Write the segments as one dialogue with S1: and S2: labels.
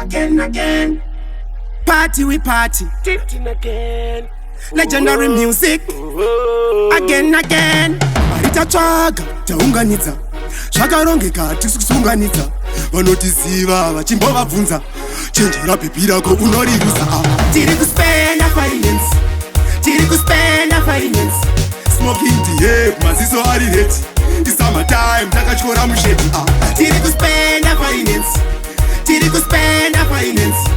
S1: Again. Party we party. Again. Legendary music. Again. Marita tsvaga taunganidza zvakarongeka tisukusunganidza vanotiziva vachimbovabvunza chenjera bhebhi rako unorirusa. Tiri kuspenda finance, tiri kuspenda finance. Smoking the maziso ari reti. It's summertime takatyora mushedi. Tiri kuspenda finance, tiri kuspenda finance.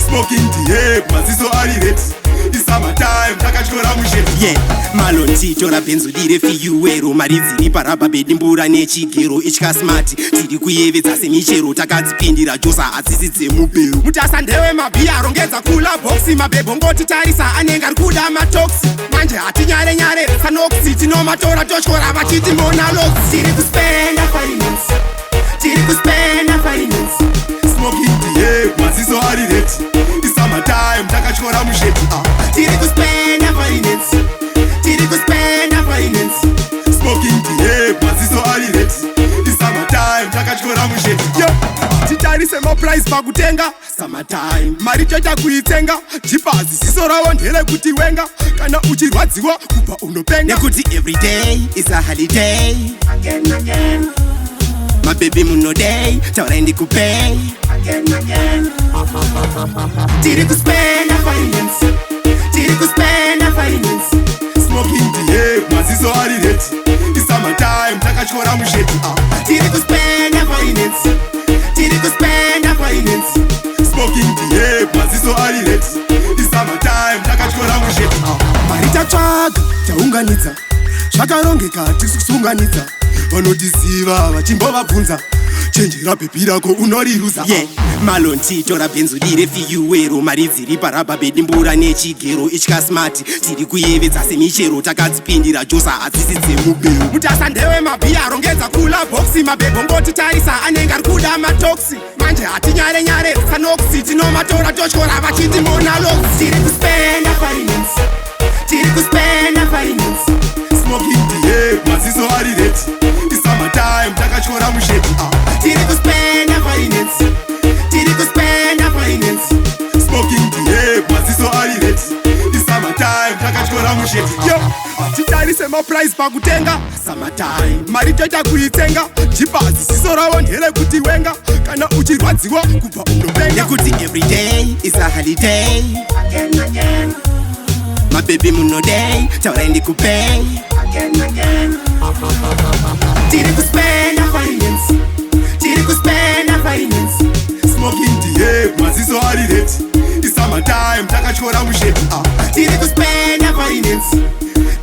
S1: Smoking the maziso ari reti. It's summertime takatyora mushedi. Yeah, malonzi tora benzo dire fiyuwero maridziri paraba bedimbura nechigero itya smart. Tiri kuyevedza semichero takadzipindira josa hadzisi dzemubero. Mutasa ndewe mabhiya arongedza kula boxi mabhebho ngoti tarisa anenge ari kuda matoxi. Manje hatinyare sanoxi tinomatora totyora vachiti monalox. Tiri kuspenda finance, tiri kuspenda finance. Smoking the maziso ari reti. It's summertime takatyora mushedi. Tiri kuspenda finance, tiri kuspenda finance. Smoking the maziso ari reti. It's summertime takatyora mushedi. Yo, titarise maprice pakutenga summertime. Mari toita kuitenga jipazi ziso ravo ndere kuti wenga. Kana uchirwadziwa kubva unopenga nekuti everyday is a holiday. Again. My baby muno day taurai ndikupay. Again. Tiri kuspenda finance, tiri kuspenda finance. Smoking the maziso ari reti. It's summertime takatyora mushedi. Tiri kuspenda finance, tiri kuspenda finance. Smoking the maziso ari reti. It's summertime takatyora mushedi. Marita tsvaga taunganidza zvakarongeka tisukusunganidza vanotiziva vachimbovabvunza chenjera bhebhi rako unorirusa. Yeah, malonzi tora benzo dire fiyuwero maridziri paraba bedimbura nechigero itya smart. Tiri kuyevedza semichero takadzipindira josa hadzisi dzemubero. Mutasa ndewe mabhiya arongedza kula boxi mabhebho ngoti tarisa anenge ari kuda matoxi. Manje hatinyare sanoxi tinomatora totyora vachiti monalox. Tiri kuspenda finance, tiri kuspenda finance. Smoking the maziso ari reti. It's summertime takatyora mushedi. Tiri kuspenda finance, tiri kuspenda finance. Smoking the maziso ari reti. It's summertime takatyora mushedi. Yo, titarise maprice pakutenga summertime. Mari toita kuitenga jipazi ziso ravo ndere kuti wenga. Kana uchirwadziwa kubva unopenga nekuti everyday is a holiday. Again. My baby muno day taurai ndikupay. Again. Tiri kuspenda finance, tiri kuspenda finance. Smoking the maziso ari reti. It's summertime takatyora mushedi. Tiri kuspenda finance,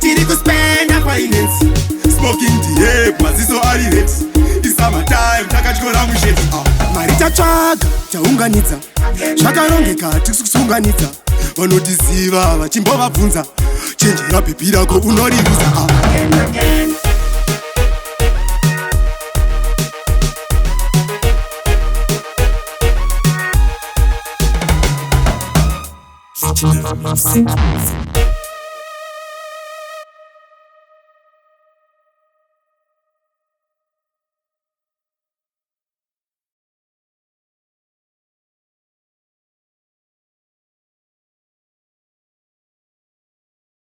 S1: tiri kuspenda finance. Smoking the maziso ari reti. It's summertime takatyora mushedi. Marita tsvaga taunganidza zvakarongeka tisukusunganidza vanotiziva vachimbovabvunza chenjera bhebhi rako unorirusa. Again.